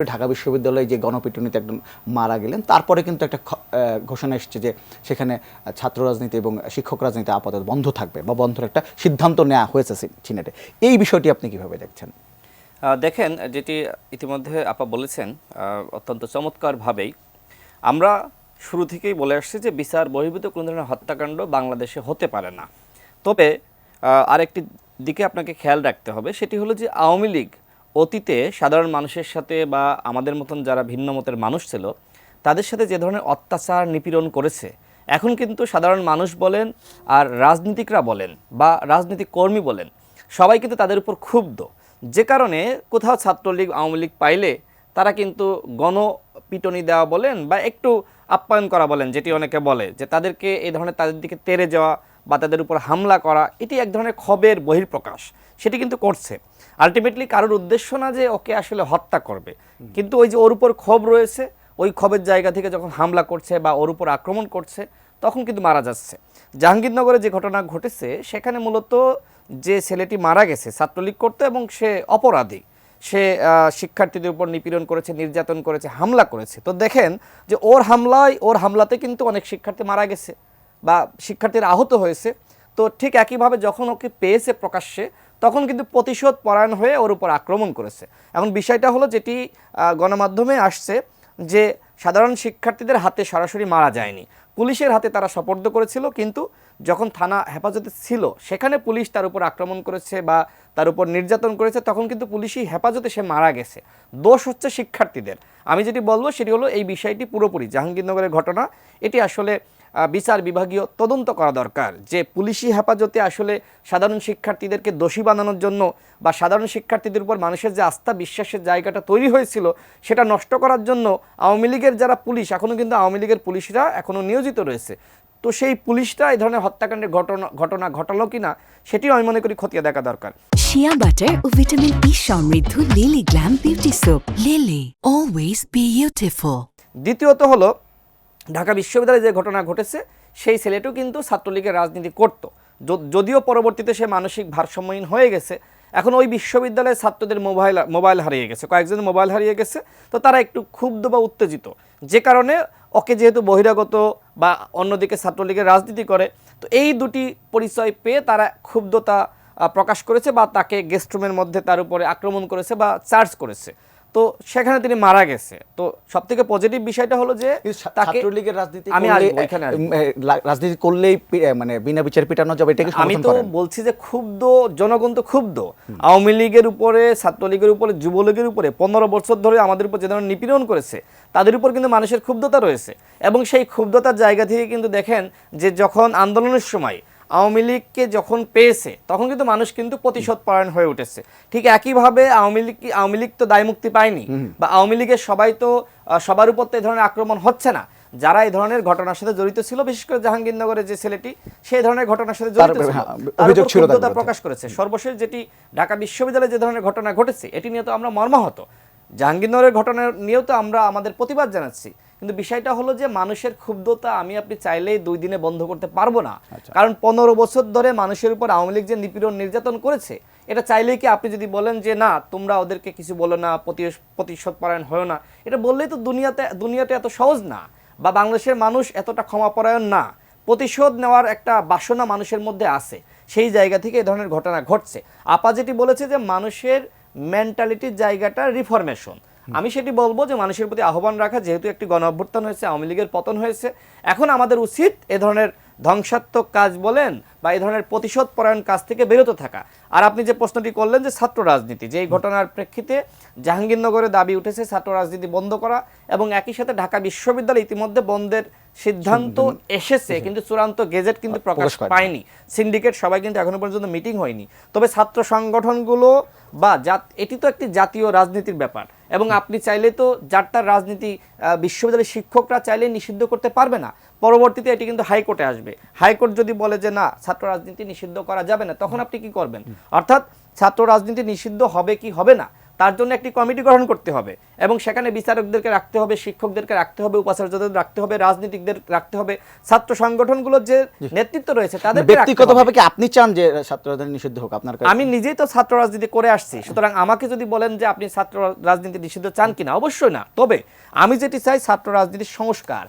ঢাকা বিশ্ববিদ্যালয়ে যে গণপিটুনিতে একদম মারা গেলেন, তারপরে কিন্তু একটা ঘোষণা এসেছে যে সেখানে ছাত্র রাজনীতি এবং শিক্ষক রাজনীতি আপাতত বন্ধ থাকবে বা বন্ধের একটা সিদ্ধান্ত নেওয়া হয়েছে সিনেটে। এই বিষয়টি আপনি কিভাবে দেখছেন? দেখেন, যেটি ইতিমধ্যে আপা বলেছেন অত্যন্ত চমৎকারভাবেই, আমরা শুরু থেকেই বলে আসছি যে বিচার বহির্ভূত কোনো ধরনের হত্যাকাণ্ড বাংলাদেশে হতে পারে না। তবে আরেকটি দিকে আপনাকে খেয়াল রাখতে হবে, সেটি হলো যে আওয়ামী লীগ অতীতে সাধারণ মানুষের সাথে বা আমাদের মতন যারা ভিন্ন মতের মানুষ ছিল তাদের সাথে যে ধরনের অত্যাচার নিপীড়ন করেছে, এখন কিন্তু সাধারণ মানুষ বলেন আর রাজনীতিকরা বলেন বা রাজনৈতিক কর্মী বলেন, সবাই কিন্তু তাদের উপর ক্ষুব্ধ। যে কারণে কোথাও ছাত্রলীগ আওয়ামী লীগ পাইলে তারা কিন্তু গণপিটনি দেওয়া বলেন বা একটু আপ্যায়ন করা বলেন, যেটি অনেকে বলে যে তাদেরকে এই ধরনের তাদের দিকে তেড়ে যাওয়া বা তাদের উপর হামলা করা, এটি এক ধরনের ক্ষোভের বহিঃপ্রকাশ, সেটি কিন্তু করছে। আলটিমেটলি কারোর উদ্দেশ্য না যে ওকে আসলে হত্যা করবে, কিন্তু ওই যে ওর উপর ক্ষোভ রয়েছে, ওই ক্ষোভের জায়গা থেকে যখন হামলা করছে বা ওর উপর আক্রমণ করছে তখন কিন্তু মারা যাচ্ছে। জাহাঙ্গীরনগরে যে ঘটনা ঘটেছে সেখানে মূলত যে ছেলেটি মারা গেছে ছাত্রলীগ করতে এবং সে অপরাধী, সে শিক্ষার্থীদের উপর নিপীড়ন করেছে, নির্যাতন করেছে, হামলা করেছে। তো দেখেন যে ওর হামলাতে কিন্তু অনেক শিক্ষার্থী মারা গেছে বা শিক্ষার্থীরা আহত হয়েছে। তো ঠিক একইভাবে যখন ওকে পেয়েছে প্রকাশ্যে, তখন কিন্তু প্রতিশোধ পরায়ণ হয়ে ওর উপর আক্রমণ করেছে। এখন বিষয়টা হলো যেটি গণমাধ্যমে আসছে যে সাধারণ শিক্ষার্থীদের হাতে সরাসরি মারা যায়নি, পুলিশের হাতে তারা সোপর্দ করেছিল, কিন্তু যখন থানা হেফাজতে ছিল সেখানে পুলিশ তার উপর আক্রমণ করেছে বা তার উপর নির্যাতন করেছে, তখন কিন্তু পুলিশই হেফাজতে সে মারা গেছে। দোষ হচ্ছে শিক্ষার্থীদের। আমি যেটি বলবো সেটি হলো এই বিষয়টি পুরোপুরি জাহাঙ্গীরনগরের ঘটনা, এটি আসলে বিচার বিভাগীয় তদন্ত করা দরকার যে পুলিশি হেফাজতে আসলে সাধারণ শিক্ষার্থীদেরকে দোষী বানানোর জন্য বা সাধারণ শিক্ষার্থীদের উপর মানুষের যে আস্থা বিশ্বাসের জায়গাটা তৈরি হয়েছিল সেটা নষ্ট করার জন্য আওয়ামী লীগের যারা পুলিশ, এখনও কিন্তু আওয়ামী লীগের পুলিশরা এখনও নিয়োজিত রয়েছে। তো সেই পুলিশটা এই ধরনের হত্যাকাণ্ডের ঘটনা ঘটালো কিনা সেটিও আমি মনে করি খতিয়ে দেখা দরকার। শিয়া বাটার ও ভিটামিন ই সমৃদ্ধ lily glam beauty soap. Lily, always beautiful. দ্বিতীয়ত হলো ঢাকা বিশ্ববিদ্যালয়ে যে ঘটনা ঘটেছে, সেই ছেলেটিও কিন্তু ছাত্রলীগের রাজনীতি করত, যদিও পরবর্তীতে সে মানসিক ভারসাম্যহীন হয়ে গেছে। এখন ওই বিশ্ববিদ্যালয়ের ছাত্রদের মোবাইল হারিয়ে গেছে, কয়েকজন মোবাইল হারিয়ে গেছে। তো তারা একটু ক্ষুব্ধ বা উত্তেজিত, যে কারণে ওকে যেহেতু বহিরাগত বা অন্যদিকে ছাত্রলীগের রাজনীতি করে, তো এই দুটি পরিচয় পেয়ে তারা ক্ষুব্ধতা প্রকাশ করেছে বা তাকে গেস্ট রুমের মধ্যে তার উপরে আক্রমণ করেছে বা চার্জ করেছে। তো সেখানে তিনি মারা গেছে। তো সবথেকে পজিটিভ বিষয়টা হলো যে ছাত্রলীগের রাজনীতি আমি রাজনীতি করলেই মানে বিনা বিচার পিটানো যাবে, এটাকে আমি সমর্থন তো করেন? বলছি যে ক্ষুব্ধ জনগণ তো ক্ষুব্ধ আওয়ামী লীগের উপরে, ছাত্রলীগের উপরে, যুবলীগের উপরে 15 বছর ধরে আমাদের উপর যে ধরনের নিপীড়ন করেছে তাদের উপর কিন্তু মানুষের ক্ষুব্ধতা রয়েছে। এবং সেই ক্ষুব্ধতার জায়গা থেকে কিন্তু দেখেন যে যখন আন্দোলনের সময় আওয়ামী লীগকে যখন পেয়েছে তখন কিন্তু মানুষ কিন্তু প্রতিশোধ পরায়ণ হয়ে উঠেছে। ঠিক একইভাবে আওয়ামী লীগ তো দায়মুক্তি পায়নি বা আওয়ামী লীগের সবাই তো সবার উপর তো এই ধরনের আক্রমণ হচ্ছে না। যারা এই ধরনের ঘটনার সাথে জড়িত ছিল, বিশেষ করে জাহাঙ্গীরনগরের যে ছেলেটি সেই ধরনের ঘটনার সাথে জড়িত ছিল, অভিযোগ ছিল, প্রকাশ করেছে। সর্বশেষ যেটি ঢাকা বিশ্ববিদ্যালয়ে যে ধরনের ঘটনা ঘটেছে, এটি নিয়ে তো আমরা মর্মাহত। জাহাঙ্গীরনগরের ঘটনা নিয়েও তো আমরা আমাদের প্রতিবাদ জানাচ্ছি, কিন্তু বিষয়টা হলো যে মানুষের ক্ষুব্ধতা আমি আপনি চাইলেই 2 দিনে বন্ধ করতে পারবো না। কারণ 15 বছর ধরে মানুষের উপর আওয়ামী লীগ যে নিপীড়ন নির্যাতন করেছে, এটা চাইলেই কি আপনি যদি বলেন যে না তোমরা ওদেরকে কিছু বলো না, প্রতিশোধ পরায়ণ হয় না, এটা বললেই তো দুনিয়াতে এত সহজ না, বা বাংলাদেশের মানুষ এতটা ক্ষমাপরায়ণ না। প্রতিশোধ নেওয়ার একটা বাসনা মানুষের মধ্যে আছে, সেই জায়গা থেকে এই ধরনের ঘটনা ঘটছে। আপা যেটি বলেছে যে মানুষের মেন্টালিটির জায়গাটা রিফরমেশন, আমি সেটি বলবো যে মানুষের প্রতি আহ্বান রাখা, যেহেতু একটি গণ অভ্যুত্থান হয়েছে, আওয়ামী লীগের পতন হয়েছে, এখন আমাদের উচিত এ ধরনের ধ্বংসাত্মক কাজ বলেন বা এই ধরনের প্রতিশোধ পরায়ণ কাজ থেকে বিরত থাকা। আর আপনি যে প্রশ্নটি করলেন যে ছাত্র রাজনীতি, যে এই ঘটনার প্রেক্ষিতে জাহাঙ্গীরনগরে দাবি উঠেছে ছাত্র রাজনীতি বন্ধ করা, এবং একই সাথে ঢাকা বিশ্ববিদ্যালয় ইতিমধ্যে বন্ধের সিদ্ধান্ত এসেছে, কিন্তু চূড়ান্ত গেজেট কিন্তু প্রকাশ পায়নি। সিন্ডিকেট সবাই কিন্তু এখনো পর্যন্ত মিটিং হয়নি। তবে ছাত্র সংগঠনগুলো বা এটি তো একটি জাতীয় রাজনীতির ব্যাপার, এবং আপনি চাইলে তো যারটার রাজনীতি বিশ্ববিদ্যালয়ের শিক্ষকরা চাইলে নিষিদ্ধ করতে পারবে না। পরবর্তীতে এটি কিন্তু হাইকোর্টে আসবে। হাইকোর্ট যদি বলে যে না ছাত্র রাজনীতি নিষিদ্ধ করা যাবে না, তখন আপনি কি করবেন? অর্থাৎ ছাত্র রাজনীতি নিষিদ্ধ হবে কি হবে না, তার জন্য একটি কমিটি গঠন করতে হবে এবং সেখানে বিচারকদেরকে রাখতে হবে, শিক্ষকদেরকে রাখতে হবে, উপাচার্যদের রাখতে হবে, রাজনীতিকদের রাখতে হবে, ছাত্র সংগঠনগুলোর যে নেতৃত্ব রয়েছে তাদের ব্যক্তিগতভাবে কি আপনি চান যে ছাত্র রাজনীতি নিষিদ্ধ হোক? আপনার কাছে আমি নিজেই তো ছাত্র রাজনীতি করে আসছি, সুতরাং আমাকে যদি বলেন যে আপনি ছাত্র রাজনীতি নিষিদ্ধ চান কিনা, অবশ্যই না। তবে আমি যেটি চাই ছাত্র রাজনীতির সংস্কার,